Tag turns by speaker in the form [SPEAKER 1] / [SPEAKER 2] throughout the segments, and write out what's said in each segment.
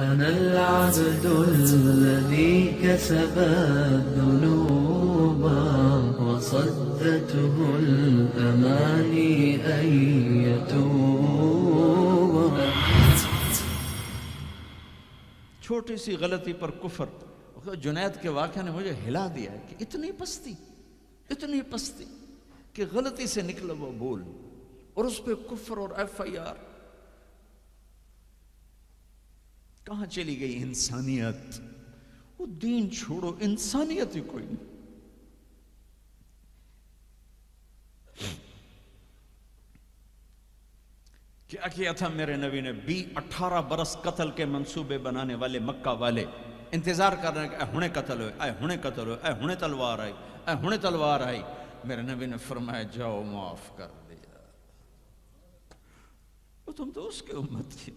[SPEAKER 1] أنا العبد الذي كسب الذنوب وصدته الأماني أن يتوب.
[SPEAKER 2] چھوٹی سی غلطی پر کفر. جنید کے واقعہ نے مجھے ہلا دیا ہے کہ اتنی پستی کہ غلطی سے نکلا وہ بول اور اس پہ کفر اور ایف آئی آر. کہاں چلی گئی انسانیت؟ وہ دین چھوڑو، انسانیت ہی کوئی نہیں. کیا کیا تھا میرے نبی نے؟ 18 برس قتل کے منصوبے بنانے والے مکہ والے انتظار کر رہے ہیں کہ اے ہنے قتل ہوئے، اے ہنے قتل ہوئے، اے ہنے تلوار آئی، اے ہنے تلوار آئی. میرے نبی نے فرمایا جاؤ معاف کر دیا. وہ تم تو اس کے امت کی،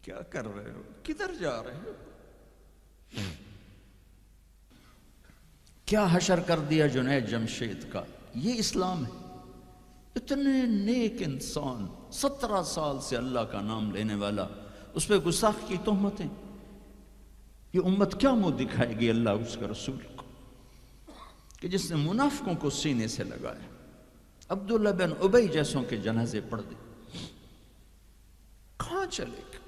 [SPEAKER 2] کیا کر رہے ہو؟ کدھر جا رہے ہو؟ کیا حشر کر دیا جنید جمشید کا. یہ اسلام ہے. اتنے نیک انسان، 17 سال سے اللہ کا نام لینے والا، اس پہ گستاخ کی تہمتیں. یہ امت کیا منہ دکھائے گی اللہ اس کے رسول کو کہ جس نے منافقوں کو سینے سے لگایا؟ عبداللہ بن ابی جیسوں کے جنازے پڑھ دے. کہاں چلے گا؟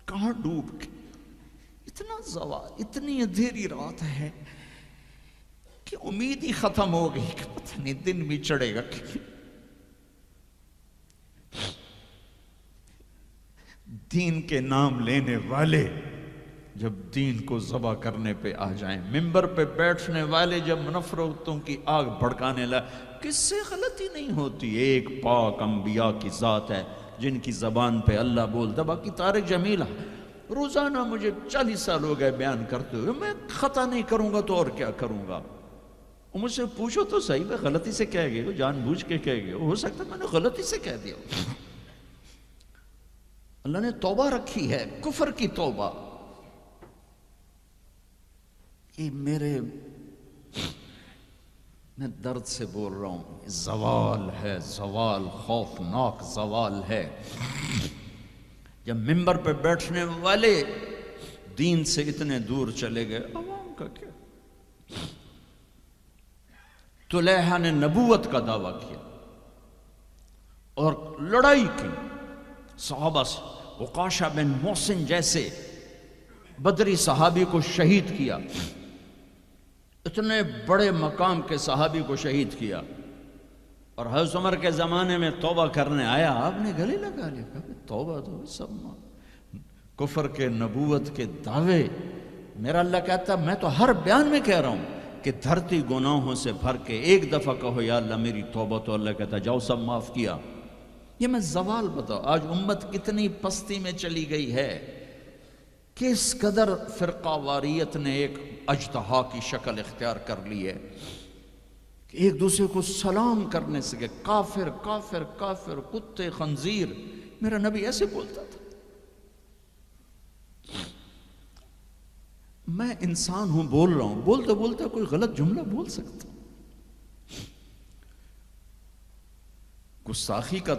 [SPEAKER 2] کہاں ڈوب کے؟ اتنا زوال، اتنی اندھیری رات ہے کہ امید ہی ختم ہو گئی کہ پتہ نہیں دن بھی چڑھے گا کہ دین کے نام لینے والے جب دین کو ذبح کرنے پہ آ جائیں، ممبر پہ بیٹھنے والے جب نفرتوں کی آگ بھڑکانے لائے. کس سے غلطی نہیں ہوتی؟ ایک پاک انبیاء کی ذات ہے جن کی زبان پہ اللہ بولتا. باقی طارق جمیلہ روزانہ مجھے 40 سال ہو گئے بیان کرتے ہوئے، میں خطا نہیں کروں گا تو اور کیا کروں گا؟ مجھ سے پوچھو تو صحیح، میں غلطی سے کہہ گئے ہو، جان بوجھ کے کہہ گئے ہو سکتا ہے میں نے غلطی سے کہہ دیا. اللہ نے توبہ رکھی ہے، کفر کی توبہ. یہ میں درد سے بول رہا ہوں. زوال ہے، زوال، خوفناک زوال ہے. جب ممبر پہ بیٹھنے والے دین سے اتنے دور چلے گئے، عوام کا کیا؟ طلیحہ نے نبوت کا دعویٰ کیا اور لڑائی کی صحابہ سے. عکاشہ بن محسن جیسے بدری صحابی کو شہید کیا. اتنے بڑے مقام کے صحابی کو شہید کیا. اور حضرت عمر کے زمانے میں توبہ کرنے آیا، آپ نے گلے لگا لیا، کہا توبہ تو سب کفر کے نبوت کے دعوے. میرا اللہ کہتا میں تو ہر بیان میں کہہ رہا ہوں کہ دھرتی گناہوں سے بھر کے ایک دفعہ کہو یا اللہ میری توبہ، تو اللہ کہتا جاؤ سب معاف کیا. یہ میں زوال بتاؤ. آج امت کتنی پستی میں چلی گئی ہے، کس قدر فرقہ واریت نے ایک اجتہا کی شکل اختیار کر لی ہے کہ ایک دوسرے کو سلام کرنے سے کہ کافر کافر کافر، کتے خنزیر. میرا نبی ایسے بولتا تھا. میں انسان ہوں، بول رہا ہوں، بولتے بولتے کوئی غلط جملہ بول سکتا. گستاخی کا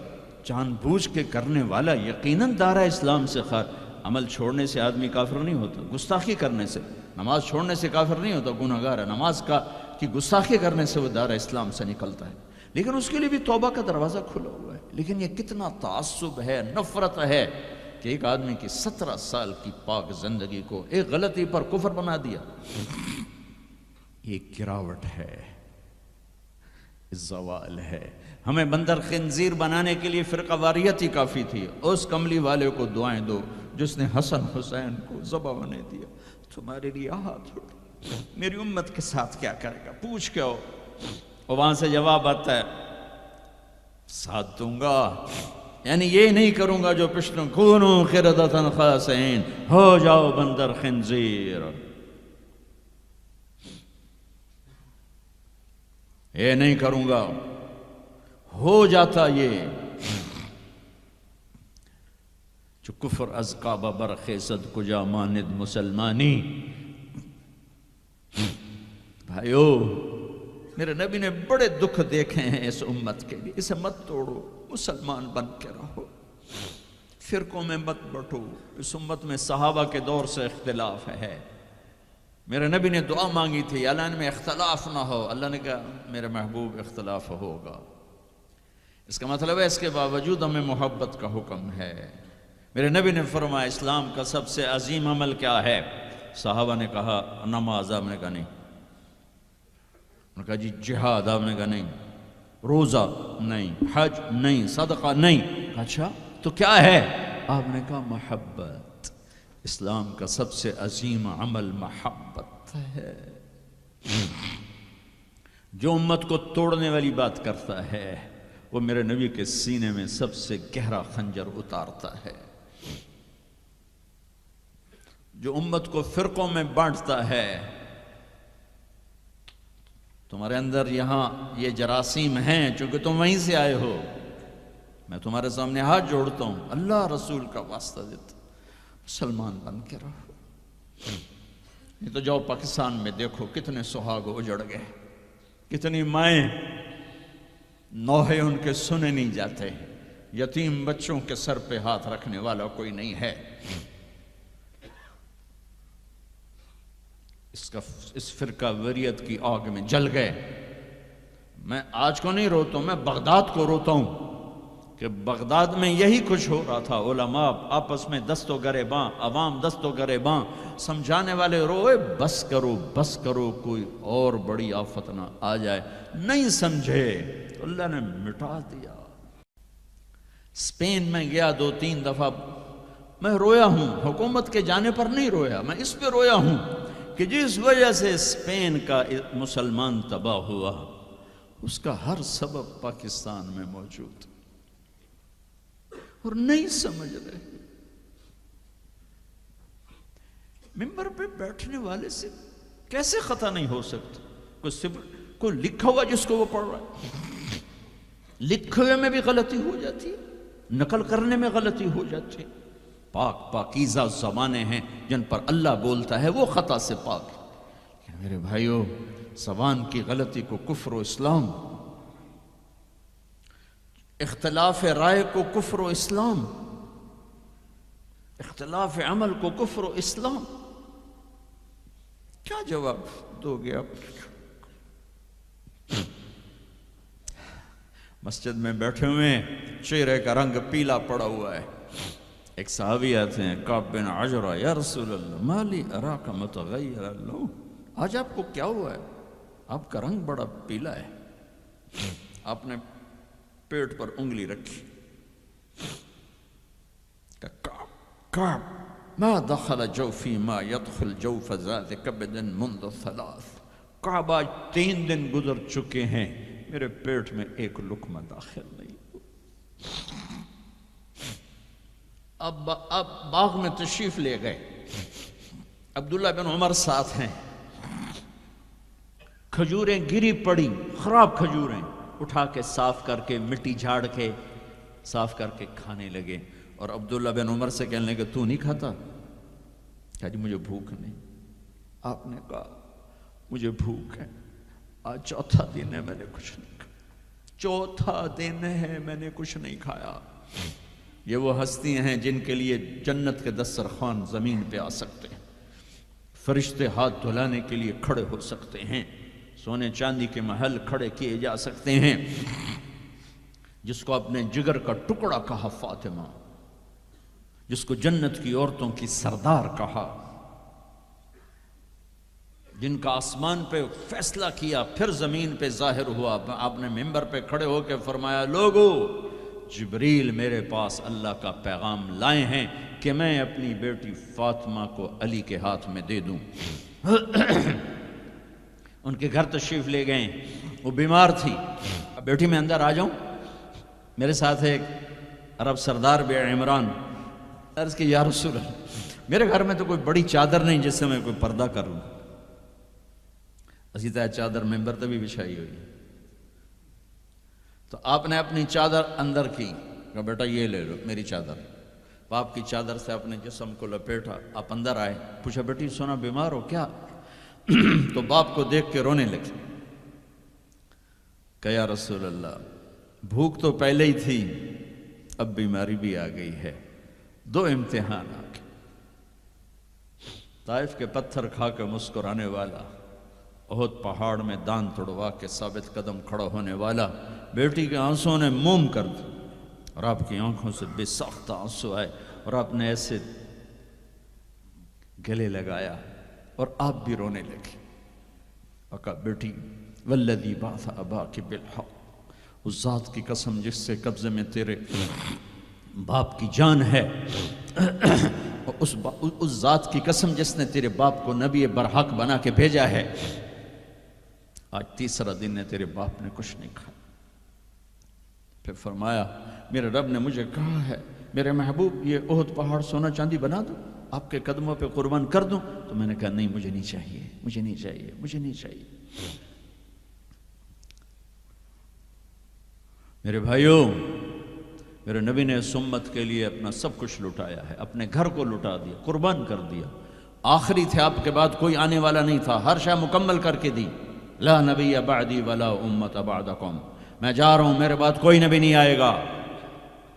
[SPEAKER 2] جان بوجھ کے کرنے والا یقیناً دارہ اسلام سے عمل چھوڑنے سے آدمی کافر نہیں ہوتا. گستاخی کرنے سے، نماز چھوڑنے سے کافر نہیں ہوتا، گناہ گار ہے. نماز کی گستاخی کرنے سے وہ دارہ اسلام سے نکلتا ہے، لیکن اس کے لیے بھی توبہ کا دروازہ کھلا ہوا ہے. لیکن یہ کتنا تعصب ہے، نفرت ہے کہ ایک آدمی کی 17 سال کی پاک زندگی کو ایک غلطی پر کفر بنا دیا. یہ گراوٹ ہے، زوال ہے. ہمیں بندر خنزیر بنانے کے لیے فرقہ واریت ہی کافی تھی. اس کملی والے کو دعائیں دو جس نے حسن حسین کو ذبح ہونے دیا. تمہارے لیے ہاتھ اٹھ، میری امت کے ساتھ کیا کرے گا؟ پوچھ کے ہو. اور وہاں سے جواب آتا ہے ساتھ دوں گا، یعنی یہ نہیں کروں گا جو پشتوں کونو قردۃ خاسئین، ہو جاؤ بندر خنزیر. یہ نہیں کروں گا. ہو جاتا یہ جو کفر از کعبہ برخیزد کجا ماند مسلمانی. بھائیو، میرے نبی نے بڑے دکھ دیکھے ہیں اس امت کے لیے. اسے مت توڑو، مسلمان بن کے رہو. فرقوں میں مت بٹو، اس امت میں صحابہ کے دور سے اختلاف ہے۔ میرے نبی نے دعا مانگی تھی اللہ ان میں اختلاف نہ ہو، اللہ نے کہا میرے محبوب اختلاف ہوگا۔ اس کا مطلب ہے اس کے باوجود ہمیں محبت کا حکم ہے۔ میرے نبی نے فرمایا اسلام کا سب سے عظیم عمل کیا ہے؟ صحابہ نے کہا نماز، آپ نے کہا نہیں۔ انہوں نے کہا جی جہاد، آپ نے کہا نہیں۔ روزہ نہیں، حج نہیں، صدقہ نہیں۔ اچھا تو کیا ہے؟ آپ نے کہا محبت۔ اسلام کا سب سے عظیم عمل محبت ہے۔ جو امت کو توڑنے والی بات کرتا ہے وہ میرے نبی کے سینے میں سب سے گہرا خنجر اتارتا ہے۔ جو امت کو فرقوں میں بانٹتا ہے، تمہارے اندر یہاں یہ جراثیم ہیں چونکہ تم وہیں سے آئے ہو، میں تمہارے سامنے ہاتھ جوڑتا ہوں، اللہ رسول کا واسطہ دیتا، مسلمان بن کے رہو۔ یہ تو جاؤ پاکستان میں دیکھو کتنے سہاگ اجڑ گئے، کتنی مائیں نوحے ان کے سنے نہیں جاتے، یتیم بچوں کے سر پہ ہاتھ رکھنے والا کوئی نہیں ہے۔ اس فرقہ وریت کی آگ میں جل گئے۔ میں آج کو نہیں روتا ہوں، میں بغداد کو روتا ہوں کہ بغداد میں یہی کچھ ہو رہا تھا۔ علماء آپس میں دست و گریباں، عوام دست و گریباں، سمجھانے والے روئے بس کرو بس کرو، کوئی اور بڑی آفت نہ آ جائے۔ نہیں سمجھے تو اللہ نے مٹا دیا۔ اسپین میں گیا 2-3 دفعہ، میں رویا ہوں، حکومت کے جانے پر نہیں رویا، میں اس پہ رویا ہوں کہ جس وجہ سے اسپین کا مسلمان تباہ ہوا اس کا ہر سبب پاکستان میں موجود، اور نہیں سمجھ رہے۔ ممبر پہ بیٹھنے والے سے کیسے خطا نہیں ہو سکتا؟ کوئی لکھا ہوا جس کو وہ پڑھ رہا ہے، لکھے ہوئے میں بھی غلطی ہو جاتی ہے، نقل کرنے میں غلطی ہو جاتی ہے۔ پاکیزہ زبانیں ہیں جن پر اللہ بولتا ہے، وہ خطا سے پاک ہے۔ میرے بھائیو، زبان کی غلطی کو کفر و اسلام، اختلاف رائے کو کفر و اسلام، اختلاف عمل کو کفر و اسلام، کیا جواب دو گے آپ؟ مسجد میں بیٹھے ہوئے ہیں، چہرے کا رنگ پیلا پڑا ہوا ہے، ایک صحابی آتے ہیں کعب بن عجرہ، یا رسول اللہ مالی اراک متغیر اللون، آج آپ کو کیا ہوا ہے؟ آپ کا رنگ بڑا پیلا ہے۔ آپ نے پیٹ پر انگلی رکھی، کعب ما دخل جوفی ما يدخل جوف ذات کبد منذ 3، کعب آج 3 دن گزر چکے ہیں میرے پیٹ میں ایک لقمہ داخل نہیں۔ اب باغ میں تشریف لے گئے، عبداللہ بن عمر ساتھ ہیں، کھجوریں گری پڑی، خراب کھجوریں، اٹھا کے صاف کر کے مٹی جھاڑ کے صاف کر کے کھانے لگے، اور عبداللہ بن عمر سے کہنے لگے تو نہیں کھاتا؟ کہا جی مجھے بھوک نہیں۔ آپ نے کہا مجھے بھوک ہے، آج 4تھا دن ہے میں نے کچھ نہیں کھایا، 4تھا دن ہے میں نے کچھ نہیں کھایا۔ یہ وہ ہستیاں ہیں جن کے لیے جنت کے دسترخوان زمین پہ آ سکتے ہیں، فرشتے ہاتھ دھلانے کے لیے کھڑے ہو سکتے ہیں، سونے چاندی کے محل کھڑے کیے جا سکتے ہیں۔ جس کو اپنے جگر کا ٹکڑا کہا فاطمہ، جس کو جنت کی عورتوں کی سردار کہا، جن کا آسمان پہ فیصلہ کیا پھر زمین پہ ظاہر ہوا، آپ نے ممبر پہ کھڑے ہو کے فرمایا لوگو جبریل میرے پاس اللہ کا پیغام لائے ہیں کہ میں اپنی بیٹی فاطمہ کو علی کے ہاتھ میں دے دوں۔ ان کے گھر تشریف لے گئے، وہ بیمار تھی، اب بیٹی میں اندر آ جاؤں؟ میرے ساتھ ایک عرب سردار بھی عمران، عرض کہ یا رسول اللہ میرے گھر میں تو کوئی بڑی چادر نہیں جس سے میں کوئی پردہ کر لوں، اسی طرح چادر ممبر تے بھی بچھائی ہوئی، تو آپ نے اپنی چادر اندر کی، کہا بیٹا یہ لے لو میری چادر، باپ کی چادر سے اپنے جسم کو لپیٹا، آپ اندر آئے، پوچھا بیٹی سونا بیمار ہو کیا؟ تو باپ کو دیکھ کے رونے لگے، کہ یا رسول اللہ بھوک تو پہلے ہی تھی، اب بیماری بھی آ گئی ہے، دو امتحان آ کے، طائف کے پتھر کھا کے مسکرانے والا، احد پہاڑ میں دان توڑوا کے ثابت قدم کھڑا ہونے والا، بیٹی کے آنسوں نے موم کر دی اور آپ کی آنکھوں سے بے ساختہ آنسو آئے اور آپ نے ایسے گلے لگایا اور آپ بھی رونے لگے اور کہا بیٹی والذی بعث اباک بالحق، اس ذات کی قسم جس سے قبضے میں تیرے باپ کی جان ہے، اس ذات کی قسم جس نے تیرے باپ کو نبی برحق بنا کے بھیجا ہے، آج تیسرا دن ہے تیرے باپ نے کچھ نہیں کھایا۔ پھر فرمایا میرے رب نے مجھے کہا ہے میرے محبوب یہ احد پہاڑ سونا چاندی بنا دوں، آپ کے قدموں پہ قربان کر دوں؟ تو میں نے کہا نہیں، مجھے نہیں چاہیے، مجھے نہیں چاہیے، مجھے نہیں چاہیے۔ میرے بھائیوں، میرے نبی نے اس امت کے لیے اپنا سب کچھ لٹایا ہے، اپنے گھر کو لٹا دیا، قربان کر دیا۔ آخری تھے، آپ کے بعد کوئی آنے والا نہیں تھا، ہر شے مکمل کر کے دی۔ لا نبی بعدی ولا امت بعدکم، میں جا رہا ہوں، میرے بعد کوئی نبی نہیں آئے گا،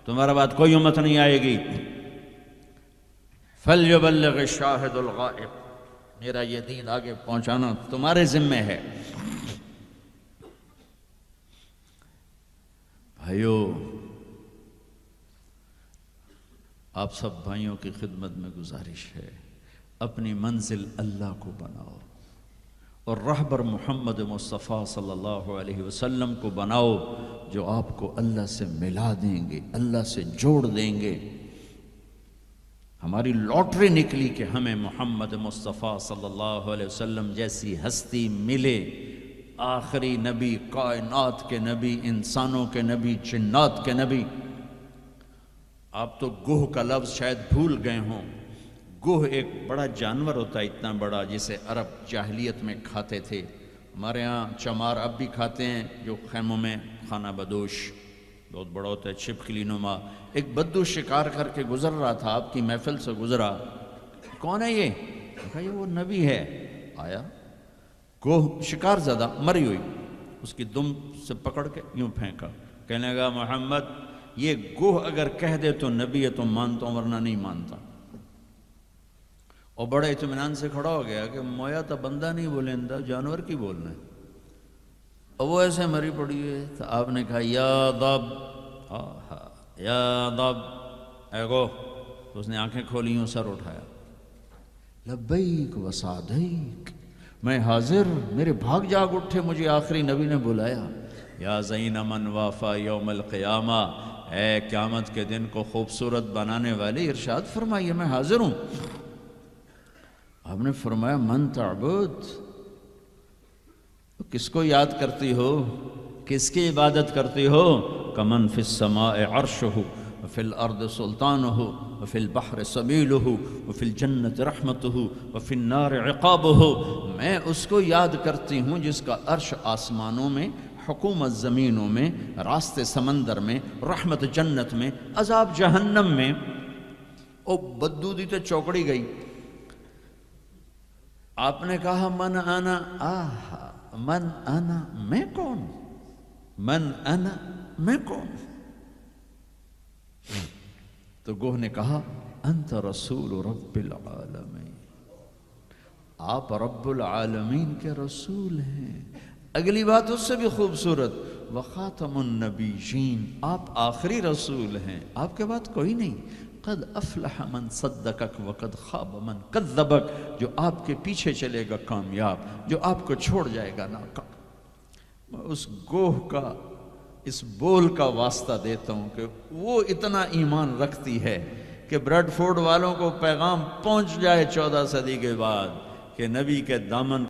[SPEAKER 2] تمہارے بعد کوئی امت نہیں آئے گی۔ فَلْيُبَلِّغِ الشَّاهِدُ الْغَائِبُ، میرا یہ دین آگے پہنچانا تمہارے ذمہ ہے۔ بھائیو، آپ سب بھائیوں کی خدمت میں گزارش ہے، اپنی منزل اللہ کو بناؤ اور رہبر محمد مصطفیٰ صلی اللہ علیہ وسلم کو بناؤ، جو آپ کو اللہ سے ملا دیں گے، اللہ سے جوڑ دیں گے۔ ہماری لاٹری نکلی کہ ہمیں محمد مصطفیٰ صلی اللہ علیہ وسلم جیسی ہستی ملے، آخری نبی، کائنات کے نبی، انسانوں کے نبی، جنات کے نبی۔ آپ تو گوہ کا لفظ شاید بھول گئے ہوں۔ گوہ ایک بڑا جانور ہوتا ہے، اتنا بڑا، جسے عرب جاہلیت میں کھاتے تھے۔ ہمارے ہاں چمار اب بھی کھاتے ہیں، جو خیموں میں خانہ بدوش بہت بڑا ہوتا ہے، چھپکلی نما۔ ایک بدو شکار کر کے گزر رہا تھا، آپ کی محفل سے گزرا۔ کون ہے یہ؟ کہا یہ وہ نبی ہے۔ آیا گوہ شکار زدہ مری ہوئی، اس کی دم سے پکڑ کے یوں پھینکا، کہنے لگا محمد یہ گوہ اگر کہہ دے تو نبی ہے تو مانتا ہوں، ورنہ نہیں مانتا۔ اور بڑے اطمینان سے کھڑا ہو گیا کہ مویا تو بندہ نہیں بولیندا، جانور کی بولنا ہے۔ اور وہ ایسے مری پڑی ہے، تو آپ نے کہا یا ضب، یا ضب، اے گوہ۔ اس نے آنکھیں کھولی، ہوں سر اٹھایا، لبیک و سعدیک، میں حاضر، میرے بھاگ جاگ اٹھے، مجھے آخری نبی نے بلایا۔ یا زین من وافا یوم القیامہ، اے قیامت کے دن کو خوبصورت بنانے والے، ارشاد فرمائیے میں حاضر ہوں۔ آپ نے فرمایا من تعبد، کس کو یاد کرتی ہو، کس کی عبادت کرتی ہو؟ کمن فی السماء عرشہ وفی الارض سلطانہ وفی البحر سبیلہ وفی الجنت رحمتہ وفی النار عقابہ، میں اس کو یاد کرتی ہوں جس کا عرش آسمانوں میں، حکومت زمینوں میں، راستے سمندر میں، رحمت جنت میں، عذاب جہنم میں۔ او بدو دی تے چوکڑی گئی۔ آپ نے کہا من انا، آہا من انا، میں کون؟ من انا، میں کون؟ تو گوہ نے کہا انت رسول رب العالمین، آپ رب العالمین کے رسول ہیں۔ اگلی بات اس سے بھی خوبصورت، وخاتم النبیین، آپ آخری رسول ہیں، آپ کے بعد کوئی نہیں۔ قد افلح من صدقک وقد خاب من کذبک، جو آپ کے پیچھے چلے گا کامیاب، جو آپ کو چھوڑ جائے گا ناکام۔ میں اس گوہ کا، اس بول کا واسطہ دیتا ہوں کہ وہ اتنا ایمان رکھتی ہے کہ بریڈ فورڈ والوں کو پیغام پہنچ جائے 14 صدی کے بعد کہ نبی کے دامن